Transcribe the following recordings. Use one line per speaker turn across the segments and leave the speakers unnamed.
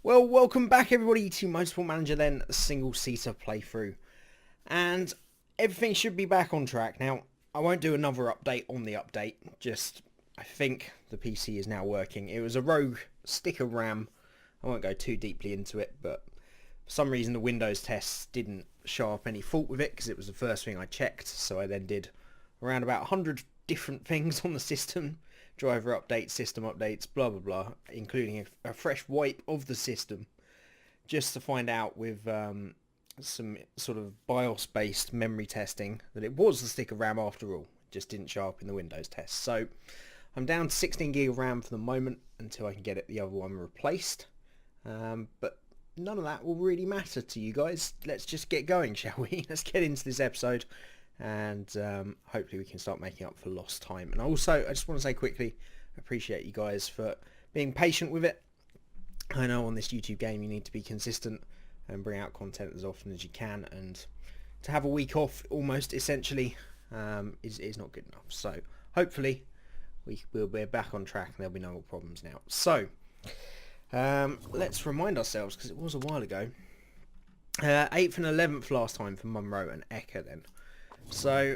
Well, welcome back everybody to Motorsport Manager then, single-seater playthrough. And everything should be back on track. Now, I won't do another update on the update, just I think the PC is now working. It was a rogue stick of RAM. I won't go too deeply into it, but for some reason the Windows tests didn't show up any fault with it because it was the first thing I checked. So I then did around about 100 different things on the system. Driver updates, system updates, blah blah blah, including a fresh wipe of the system, just to find out with some sort of BIOS based memory testing that it was the stick of RAM after all. It just didn't show up in the Windows test. So I'm down to 16 gig of RAM for the moment until I can get the other one replaced. But none of that will really matter to you guys. Let's just get going, shall we? Let's get into this episode. And hopefully we can start making up for lost time. And also, I just want to say quickly, appreciate you guys for being patient with it. I know on this YouTube game you need to be consistent and bring out content as often as you can, and to have a week off almost essentially is not good enough. So hopefully we'll be back on track and there'll be no more problems now. So let's remind ourselves, because it was a while ago, 8th and 11th last time for Munro and Eka then. So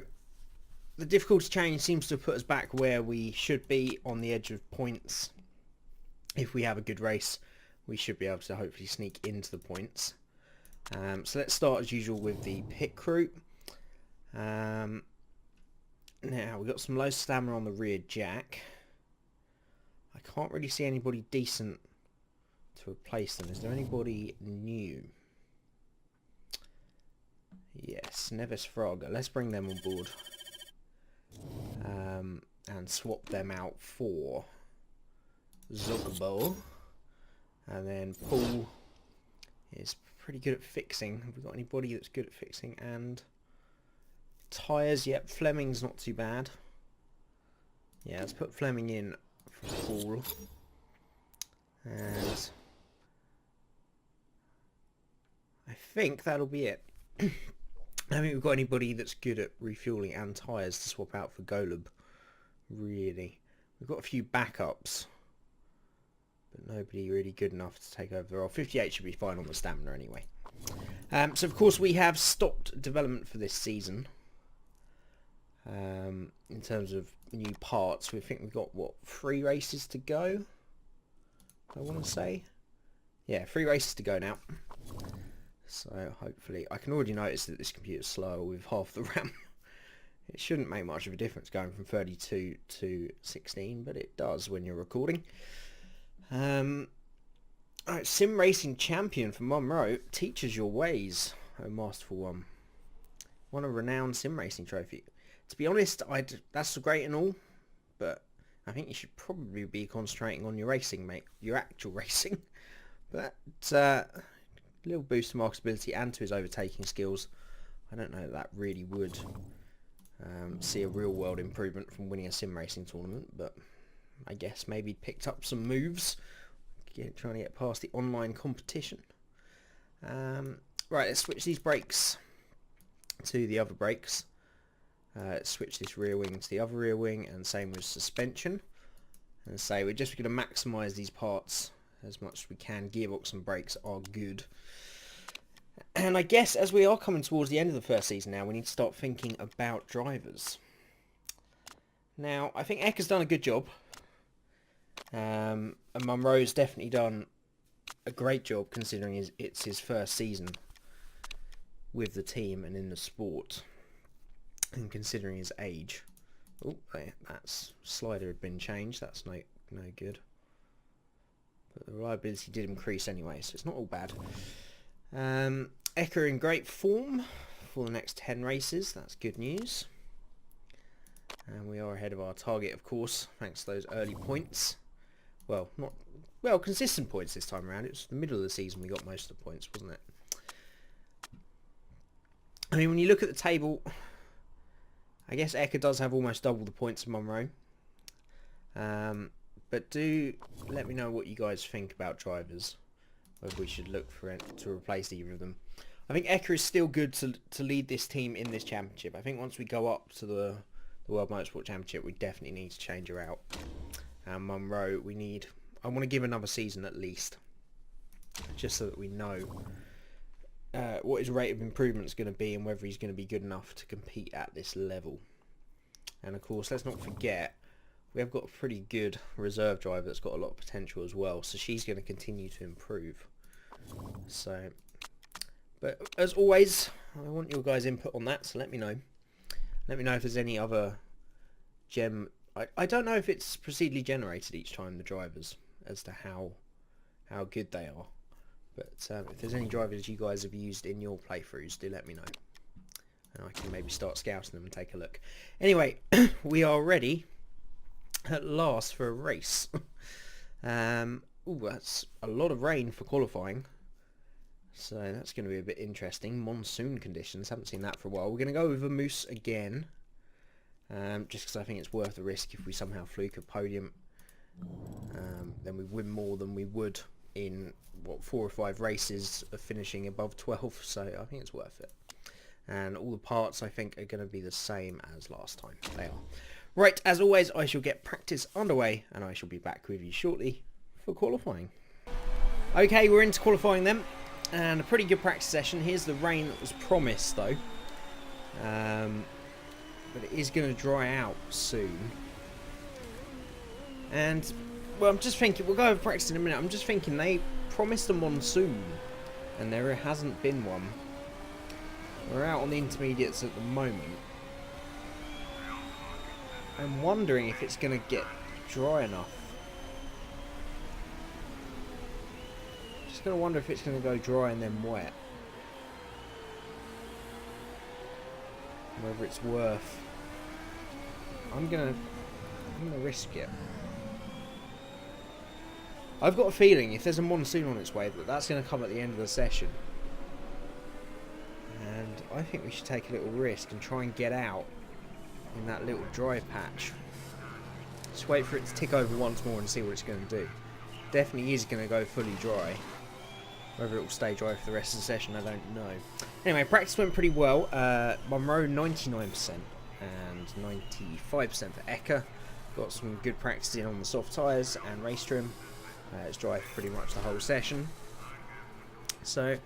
the difficulty change seems to have put us back where we should be, on the edge of points. If we have a good race, we should be able to hopefully sneak into the points. So let's start as usual with the pit crew. Now we've got some low stamina on the rear jack. I can't really see anybody decent to replace them. Is there anybody new? Yes, Nevis Frog. Let's bring them on board and swap them out for Zuckerbo. And then Paul is pretty good at fixing. Have we got anybody that's good at fixing? And tyres, yep, Fleming's not too bad. Yeah, let's put Fleming in for Paul. And I think that'll be it. I don't think we've got anybody that's good at refueling and tyres to swap out for Golub, really. We've got a few backups, but nobody really good enough to take over the role. 58 should be fine on the stamina anyway. So of course we have stopped development for this season. In terms of new parts, we think we've got, what, 3 races to go? I want to say. Yeah, 3 races to go now. So hopefully, I can already notice that this computer's slower with half the RAM. It shouldn't make much of a difference going from 32 to 16, but it does when you're recording. Alright, Sim Racing Champion for Monroe teaches your ways, oh masterful one. Won a renowned sim racing trophy. To be honest, that's great and all, but I think you should probably be concentrating on your racing, mate. Your actual racing. But a little boost to marketability and to his overtaking skills. I don't know that really would see a real world improvement from winning a sim racing tournament, but I guess maybe picked up some moves trying to get past the online competition. Right, let's switch these brakes to the other brakes. Let's switch this rear wing to the other rear wing, and same with suspension. And say we're just going to maximise these parts as much as we can. Gearbox and brakes are good. And I guess as we are coming towards the end of the first season now, we need to start thinking about drivers. Now, I think Eka's done a good job. And Munro's definitely done a great job, considering it's his first season with the team and in the sport. And considering his age. Oh, that slider had been changed. That's no good. But the reliability did increase anyway, so it's not all bad. Eka in great form for the next 10 races. That's good news. And we are ahead of our target, of course, thanks to those early points. Well, consistent points this time around. It was the middle of the season we got most of the points, wasn't it? I mean, when you look at the table, I guess Eka does have almost double the points of Monroe. But do let me know what you guys think about drivers, whether we should look for it to replace either of them. I think Eka is still good to lead this team in this championship. I think once we go up to the World Motorsport Championship, we definitely need to change her out. And Monroe, I want to give another season at least. just so that we know what his rate of improvement is going to be and whether he's going to be good enough to compete at this level. And of course, let's not forget, we have got a pretty good reserve driver that's got a lot of potential as well, so she's going to continue to improve. So, but as always, I want your guys' input on that, so let me know. Let me know if there's any other gem. I don't know if it's procedurally generated each time, the drivers, as to how good they are. But if there's any drivers you guys have used in your playthroughs, do let me know. And I can maybe start scouting them and take a look. Anyway, we are ready at last for a race. Ooh, that's a lot of rain for qualifying. So that's going to be a bit interesting. Monsoon conditions, haven't seen that for a while. We're going to go with a Moose again. Just because I think it's worth the risk. If we somehow fluke a podium, then we win more than we would in, what, 4 or 5 races of finishing above 12. So I think it's worth it. And all the parts, I think, are going to be the same as last time. They are. Right, as always, I shall get practice underway, and I shall be back with you shortly for qualifying. Okay, we're into qualifying then, and a pretty good practice session. Here's the rain that was promised, though. But it is going to dry out soon. And, well, I'm just thinking, we'll go over practice in a minute. I'm just thinking they promised a monsoon, and there hasn't been one. We're out on the intermediates at the moment. I'm wondering if it's going to get dry enough. Just going to wonder if it's going to go dry and then wet. Whether it's worth. I'm gonna risk it. I've got a feeling if there's a monsoon on its way that's going to come at the end of the session. And I think we should take a little risk and try and get out in that little dry patch. Just wait for it to tick over once more and see what it's going to do. Definitely is going to go fully dry. Whether it will stay dry for the rest of the session, I don't know. Anyway, practice went pretty well. Monroe 99% and 95% for Eka. Got some good practice in on the soft tyres and race trim. It's dry for pretty much the whole session. So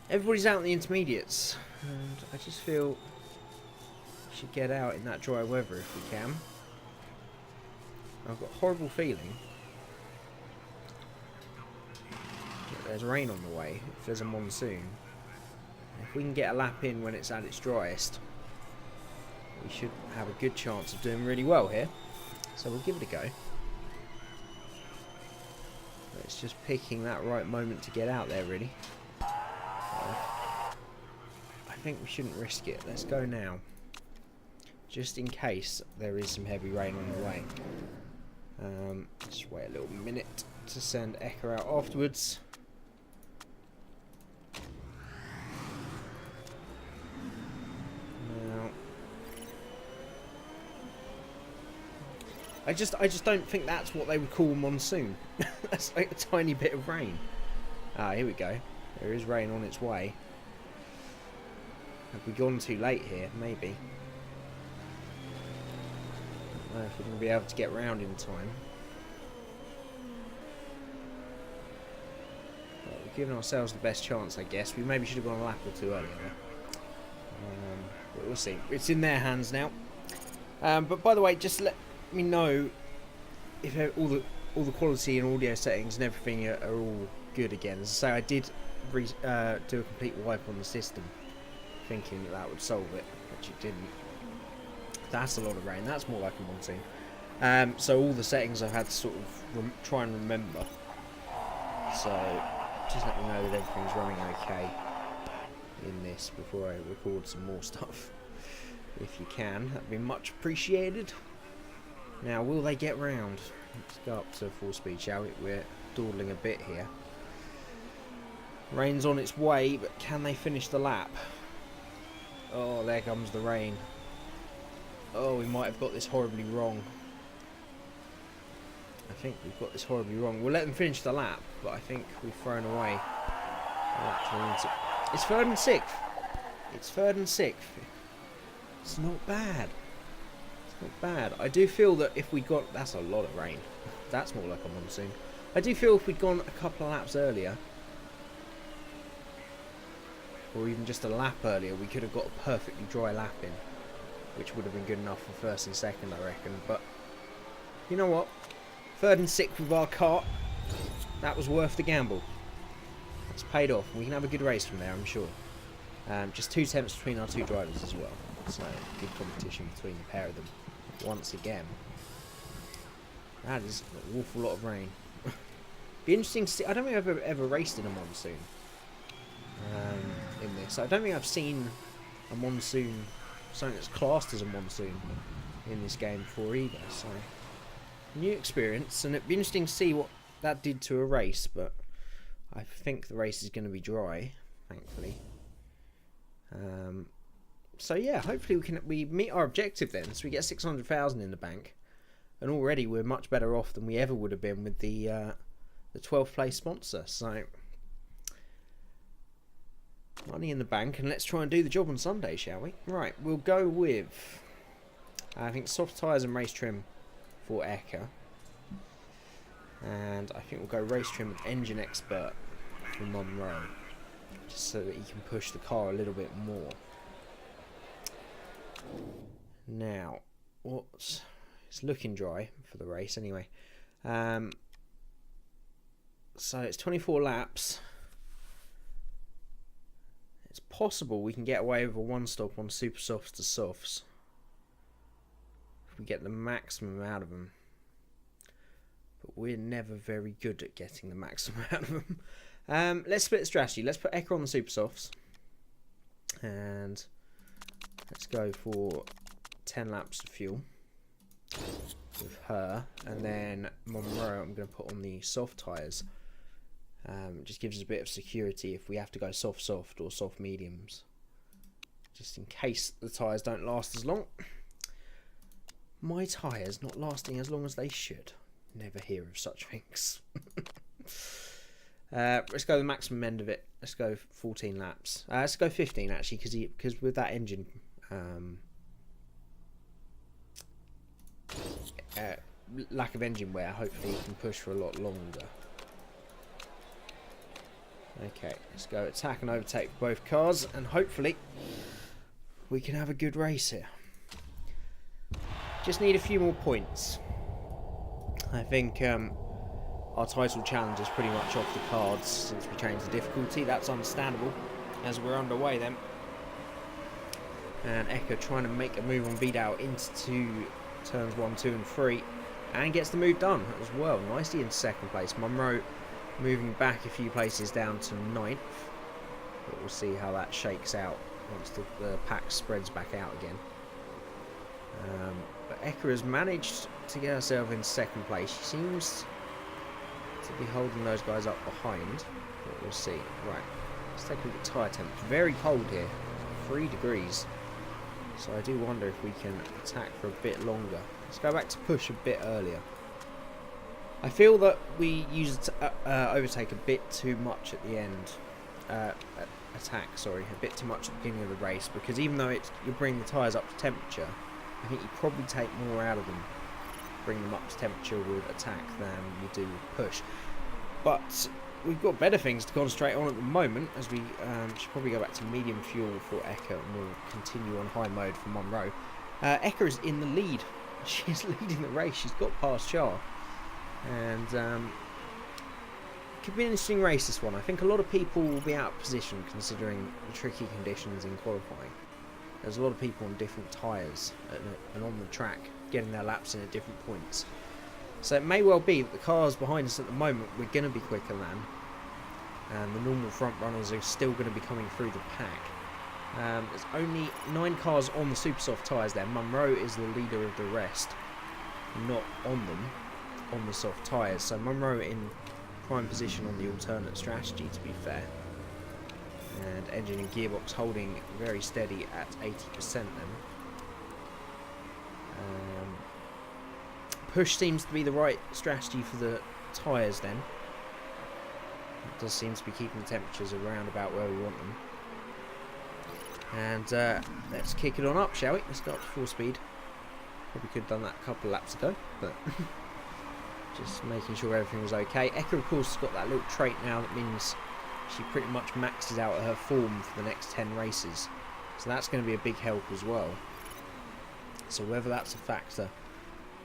everybody's out in the intermediates, and I just feel we should get out in that dry weather if we can. I've got a horrible feeling that there's rain on the way if there's a monsoon. If we can get a lap in when it's at its driest, we should have a good chance of doing really well here. So we'll give it a go. It's just picking that right moment to get out there, really. I think we shouldn't risk it. Let's go now. Just in case there is some heavy rain on the way. Just wait a little minute to send Eka out afterwards. Now, I just don't think that's what they would call monsoon. That's like a tiny bit of rain. Ah, here we go. There is rain on its way. Have we gone too late here? Maybe. I don't know if we're going to be able to get round in time. But we're giving ourselves the best chance, I guess. We maybe should have gone a lap or two earlier. But we'll see. It's in their hands now. But by the way, just let me know if all the quality and audio settings and everything are all good again. As I say, I did do a complete wipe on the system, thinking that would solve it, which it didn't. That's a lot of rain. That's more like a monsoon. So all the settings I've had to sort of try and remember. So just let me know that everything's running okay in this before I record some more stuff. If you can, that'd be much appreciated. Now, will they get round? Let's go up to full speed, shall we? We're dawdling a bit here. Rain's on its way, but can they finish the lap? Oh, there comes the rain. Oh, we might have got this horribly wrong. I think we've got this horribly wrong. We'll let them finish the lap, but I think we've thrown away. It's 3rd and 6th. It's 3rd and 6th. It's not bad. It's not bad. I do feel that if we got... That's a lot of rain. That's more like a monsoon. I do feel if we'd gone a couple of laps earlier, or even just a lap earlier, we could have got a perfectly dry lap in, which would have been good enough for first and second, I reckon. But you know what? Third and sixth with our kart, that was worth the gamble. It's paid off. We can have a good race from there, I'm sure. Just 2 tenths between our two drivers as well. So, good competition between the pair of them. Once again. That is an awful lot of rain. Be interesting to see. I don't think I've ever raced in a monsoon. In this. I don't think I've seen a monsoon, something that's classed as a monsoon, in this game before either. So, new experience. And it'd be interesting to see what that did to a race. But I think the race is going to be dry, thankfully. So yeah, hopefully we meet our objective then. So we get 600,000 in the bank, and already we're much better off than we ever would have been with the 12th place sponsor. So money in the bank, and let's try and do the job on Sunday, shall we? Right, we'll go with I think soft tyres and race trim for Eka, and I think we'll go race trim with engine expert for Monroe, just so that he can push the car a little bit more. Now, it's looking dry for the race anyway. So it's 24 laps. It's possible we can get away with a one stop on super softs to softs if we get the maximum out of them. But we're never very good at getting the maximum out of them. Let's split the strategy. Let's put Eka on the super softs, and let's go for 10 laps of fuel with her, and then Monroe I'm going to put on the soft tyres. It just gives us a bit of security if we have to go soft or soft mediums, just in case the tyres don't last as long. My tyres not lasting as long as they should. Never hear of such things. Let's go the maximum end of it. Let's go 14 laps. Let's go 15 actually, because with that engine lack of engine wear, hopefully you can push for a lot longer. Okay, let's go attack and overtake both cars, and hopefully we can have a good race here. Just need a few more points. I think our title challenge is pretty much off the cards since we changed the difficulty. That's understandable, as we're underway then. And Eka trying to make a move on Vidal into turns 1, 2 and 3, and gets the move done as well. Nicely in second place. Monroe moving back a few places down to 9th, but we'll see how that shakes out once the pack spreads back out again. But Eka has managed to get herself in second place. She seems to be holding those guys up behind, but we'll see. Right, let's take a look at tyre temp. Very cold here, 3 degrees. So I do wonder if we can attack for a bit longer. Let's go back to push a bit earlier. I feel that we used overtake a bit too much at the end. Attack, sorry, a bit too much at the beginning of the race, because even though you bring the tyres up to temperature, I think you probably take more out of them, bring them up to temperature with attack than you do with push. But we've got better things to concentrate on at the moment, as we should probably go back to medium fuel for Eka, and we'll continue on high mode for Monroe. Eka is in the lead. She's leading the race. She's got past Char. And could be an interesting race, this one. I think a lot of people will be out of position considering the tricky conditions in qualifying. There's a lot of people on different tyres and on the track getting their laps in at different points. So it may well be that the cars behind us at the moment we're going to be quicker than, and the normal front runners are still going to be coming through the pack. There's only 9 cars on the super soft tyres there. Monroe is the leader of the rest, not on them, on the soft tyres. So Monroe in prime position on the alternate strategy, to be fair. And engine and gearbox holding very steady at 80% then. Push seems to be the right strategy for the tyres then. It does seem to be keeping the temperatures around about where we want them. And let's kick it on up, shall we? Let's go up to full speed. Probably could have done that a couple of laps ago, but just making sure everything was okay. Eka, of course, has got that little trait now that means she pretty much maxes out her form for the next 10 races. So that's going to be a big help as well. So whether that's a factor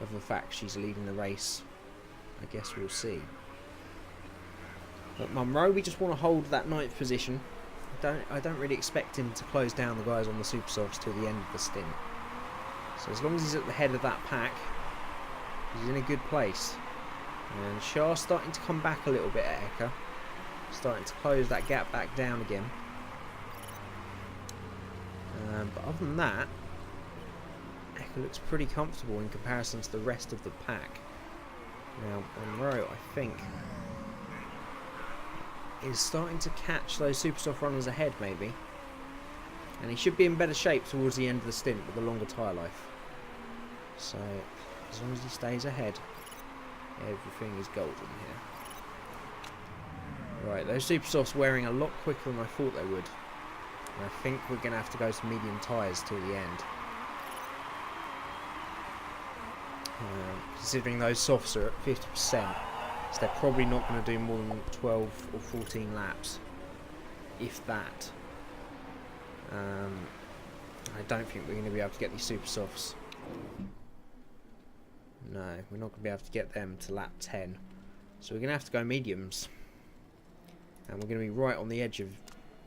of the fact she's leading the race, I guess we'll see. But Munro, we just want to hold that 9th position. I don't really expect him to close down the guys on the super softs till the end of the stint. So as long as he's at the head of that pack, he's in a good place. And Shah's starting to come back a little bit at Eka. Starting to close that gap back down again. But other than that, Eka looks pretty comfortable in comparison to the rest of the pack. Now, Munro, I think, is starting to catch those super soft runners ahead, maybe. And he should be in better shape towards the end of the stint with a longer tyre life. So, as long as he stays ahead, everything is golden here. Right, those super softs wearing a lot quicker than I thought they would. And I think we're going to have to go to medium tyres till the end. Considering those softs are at 50%, so they're probably not going to do more than 12 or 14 laps, if that. I don't think we're going to be able to get these super softs. No, we're not going to be able to get them to lap 10. So we're going to have to go mediums. And we're going to be right on the edge of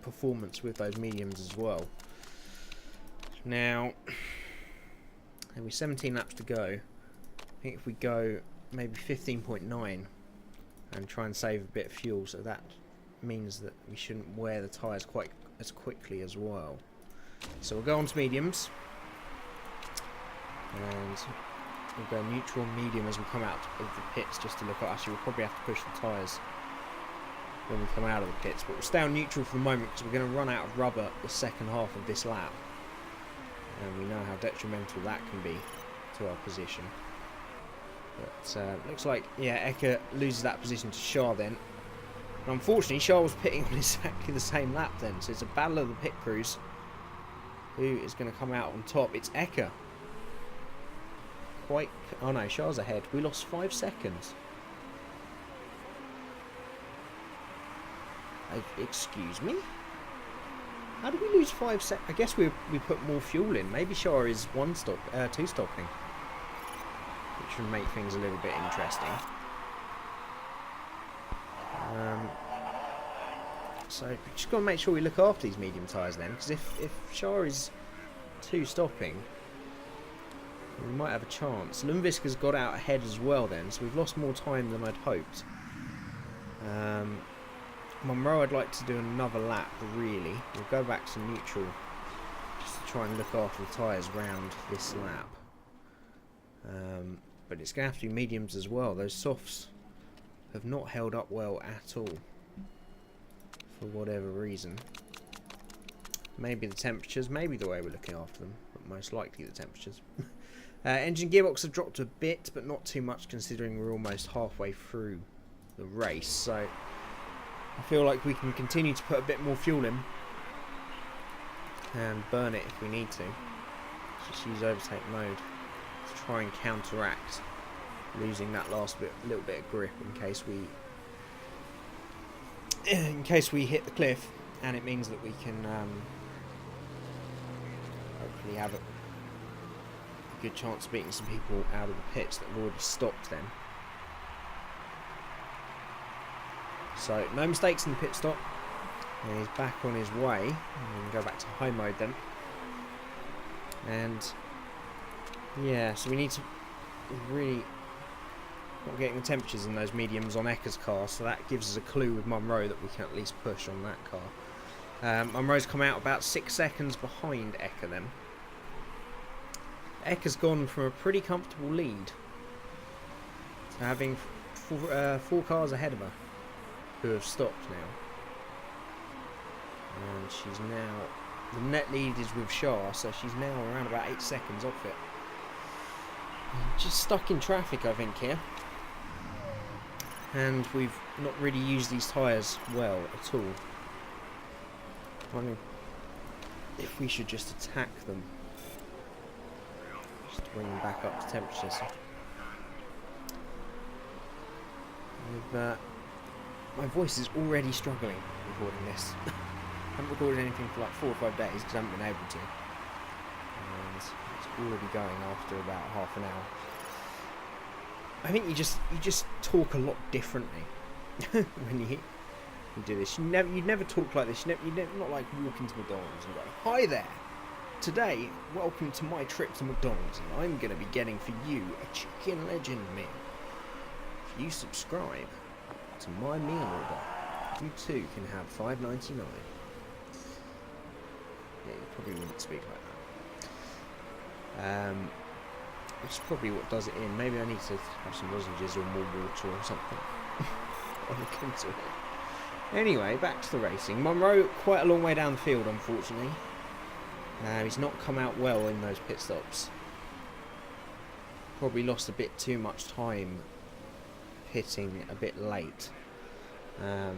performance with those mediums as well. Now, there'll be 17 laps to go. I think if we go maybe 15.9 and try and save a bit of fuel, so that means that we shouldn't wear the tyres quite as quickly as well. So we'll go on to mediums. And we'll go neutral and medium as we come out of the pits, just to look at. Actually, we'll probably have to push the tyres when we come out of the pits, but we'll stay on neutral for the moment because we're going to run out of rubber the second half of this lap, and we know how detrimental that can be to our position. But looks like, yeah, Eka loses that position to Shah then. And unfortunately, Shah was pitting on exactly the same lap then, so it's a battle of the pit crews. Who is going to come out on top? It's Eka. Oh no, Shah's ahead. We lost 5 seconds. Excuse me? How did we lose 5 seconds? I guess we put more fuel in. Maybe Shah is 2 stopping. Which would make things a little bit interesting. So we just got to make sure we look after these medium tyres then, because if Shah is 2 stopping, we might have a chance. Lundviska's got out ahead as well then, so we've lost more time than I'd hoped. Munro, I'd like to do another lap, really. We'll go back to neutral just to try and look after the tyres round this lap. But it's going to have to be mediums as well. Those softs have not held up well at all, for whatever reason. Maybe the temperatures, maybe the way we're looking after them, but most likely the temperatures. Engine gearbox have dropped a bit, but not too much considering we're almost halfway through the race. So I feel like we can continue to put a bit more fuel in and burn it if we need to. Just use overtake mode to try and counteract losing that last little bit of grip in case we hit the cliff, and it means that we can hopefully have a good chance of beating some people out of the pits that have already stopped then. So no mistakes in the pit stop, and he's back on his way. And we can go back to high mode then. And yeah, so we need to really not getting the temperatures in those mediums on Eka's car, so that gives us a clue with Munro that we can at least push on that car. Munro's come out about 6 seconds behind Eka then. Eka's gone from a pretty comfortable lead to having 4 cars ahead of her who have stopped now. And she's now, the net lead is with Shah, so she's now around about 8 seconds off it. Just stuck in traffic, I think, here. And we've not really used these tyres well at all. I wonder if we should just attack them. Just to bring them back up to temperatures. We've my voice is already struggling recording this. I haven't recorded anything for like 4 or 5 days because I haven't been able to. And it's already going after about half an hour. I think you just talk a lot differently when you do this. You'd never talk like this. You'd never not like walk into McDonald's and go, "Hi there. Today, welcome to my trip to McDonald's, and I'm going to be getting for you a chicken legend meal. If you subscribe to my meal order, you too can have $5.99. Yeah, you probably wouldn't speak like that. Which is probably what does it in. Maybe I need to have some lozenges or more water or something. I'll look into it. Anyway, back to the racing. Monroe, quite a long way down the field, unfortunately. He's not come out well in those pit stops. Probably lost a bit too much time pitting a bit late. I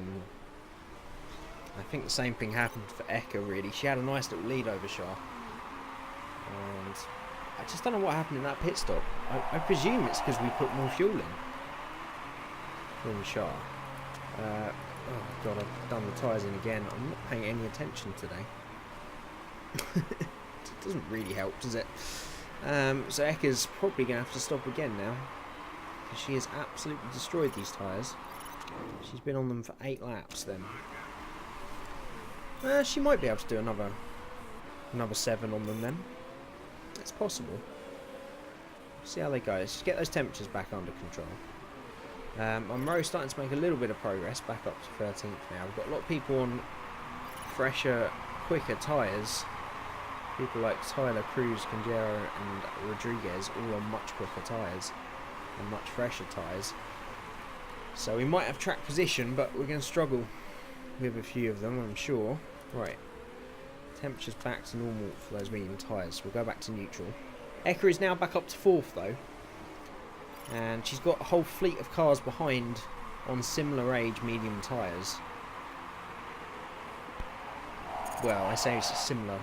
think the same thing happened for Eka, really. She had a nice little lead over Shah. And I just don't know what happened in that pit stop. I presume it's because we put more fuel in than Shah. Oh god, I've done the tyres in again. I'm not paying any attention today. It doesn't really help, does it? So Eka's probably going to have to stop again now, because she has absolutely destroyed these tyres. She's been on them for 8 laps then. She might be able to do another 7 on them then. It's possible. See how they go. Let's just get those temperatures back under control. Monroe's starting to make a little bit of progress, back up to 13th now. We've got a lot of people on fresher, quicker tyres. People like Tyler, Cruz, Canjero and Rodriguez all on much quicker tyres and much fresher tyres. So we might have track position, but we're going to struggle with a few of them, I'm sure. Right, temperature's back to normal for those medium tyres. We'll go back to neutral. Eka is now back up to 4th though, and she's got a whole fleet of cars behind on similar age medium tyres. Well, I say it's similar.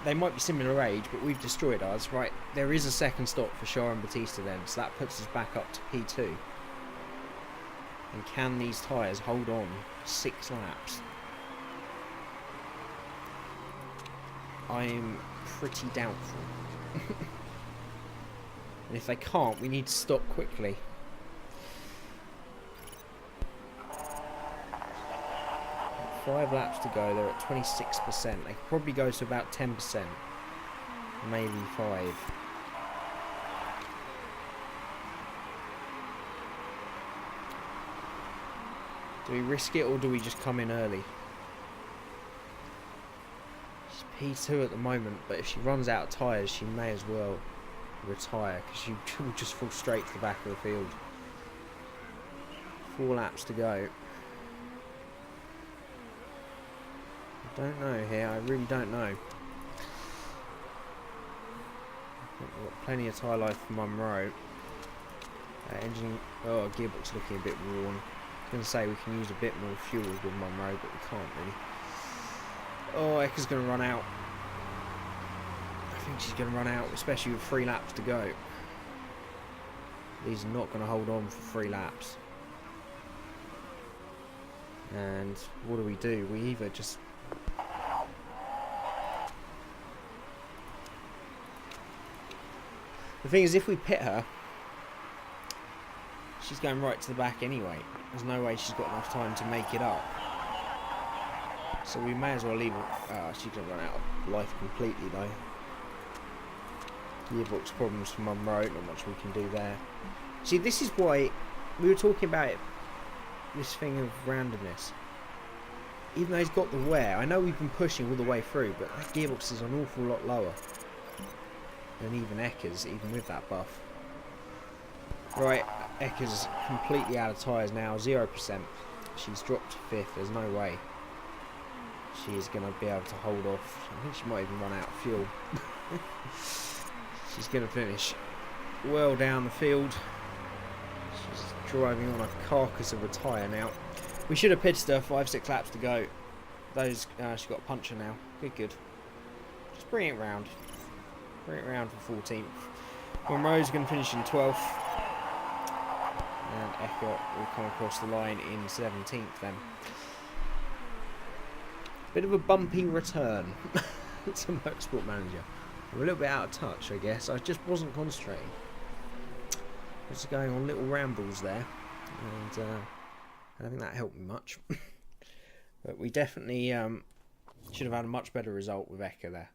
They might be similar age, but we've destroyed ours. Right, there is a second stop for Shah and Batista then, so that puts us back up to P2. And can these tyres hold on 6 laps? I'm pretty doubtful. And if they can't, we need to stop quickly. Five laps to go, they're at 26%. They could probably go to about 10%. Maybe 5. Do we risk it or do we just come in early? She's P2 at the moment, but if she runs out of tyres, she may as well retire, because she will just fall straight to the back of the field. 4 laps to go. Don't know here, I really don't know. I think we've got plenty of tyre life for Monroe. Engine, gearbox looking a bit worn. I was going to say we can use a bit more fuel with Monroe, but we can't really. Oh, Eka's going to run out. I think she's going to run out, especially with 3 laps to go. These are not going to hold on for 3 laps. And what do? We either just... The thing is, if we pit her, she's going right to the back anyway. There's no way she's got enough time to make it up. So we may as well leave her. She's going to run out of life completely though. Gearbox problems for Monroe, not much we can do there. See, this is why we were talking about it, this thing of randomness. Even though he's got the wear, I know we've been pushing all the way through, but that gearbox is an awful lot lower than even Eka's, even with that buff. Right, Eka's completely out of tyres now, 0%. She's dropped to 5th, there's no way she's going to be able to hold off. I think she might even run out of fuel. She's going to finish well down the field. She's driving on a carcass of a tyre now. We should have pitched her, 5-6 laps to go. She's got a puncher now. Good. Just bring it round. Bring it round for 14th. Monroe's going to finish in 12th. And Eckert will come across the line in 17th then. Bit of a bumpy return to Motorsport Manager. I'm a little bit out of touch, I guess. I just wasn't concentrating. Just going on little rambles there, and I don't think that helped me much. But we definitely should have had a much better result with Ecker there.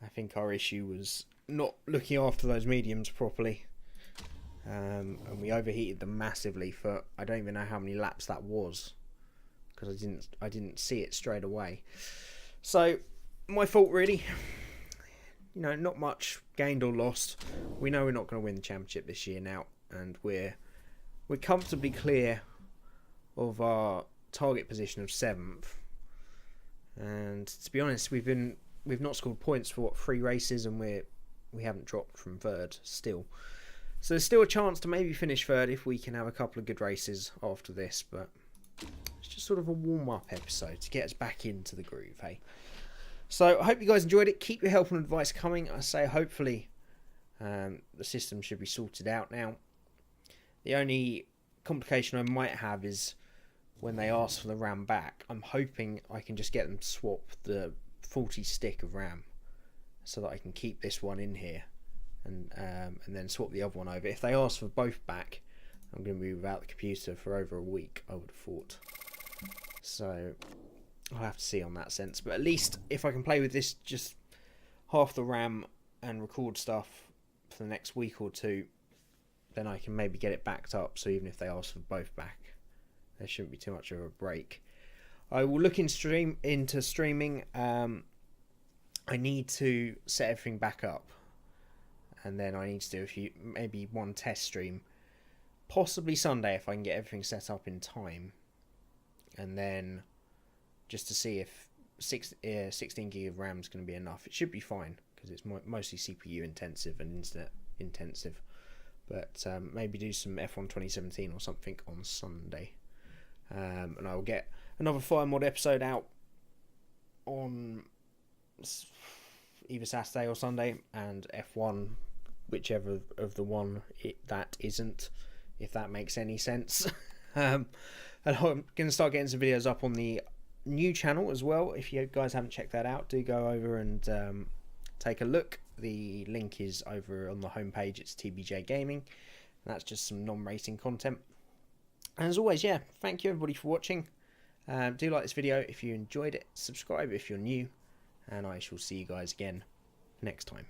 I think our issue was not looking after those mediums properly, and we overheated them massively for I don't even know how many laps that was, because I didn't see it straight away. So my fault really. You know, not much gained or lost. We know we're not going to win the championship this year now, and we're comfortably clear of our target position of 7th. And to be honest, we've not scored points for 3 races, and we haven't dropped from 3rd still. So there's still a chance to maybe finish 3rd if we can have a couple of good races after this. But it's just sort of a warm-up episode to get us back into the groove, hey. So I hope you guys enjoyed it. Keep your help and advice coming. I say hopefully the system should be sorted out now. The only complication I might have is when they ask for the RAM back. I'm hoping I can just get them to swap the faulty stick of RAM so that I can keep this one in here and then swap the other one over. If they ask for both back, I'm going to be without the computer for over a week, I would have thought. So I'll have to see on that sense, but at least if I can play with this just half the RAM and record stuff for the next week or 2, then I can maybe get it backed up, so even if they ask for both back, there shouldn't be too much of a break. I will look into streaming. I need to set everything back up, and then I need to do maybe one test stream, possibly Sunday if I can get everything set up in time, and then just to see if 16 gig of RAM is going to be enough. It should be fine because it's mostly CPU intensive and internet intensive. But maybe do some F1 2017 or something on Sunday. And I will get another Fire Mod episode out on either Saturday or Sunday, and F1, whichever of the one that isn't, if that makes any sense. And I'm going to start getting some videos up on the new channel as well. If you guys haven't checked that out, do go over and take a look. The link is over on the homepage. It's TBJ Gaming. That's just some non-racing content. And as always, yeah, thank you everybody for watching. Do like this video if you enjoyed it. Subscribe if you're new, and I shall see you guys again next time.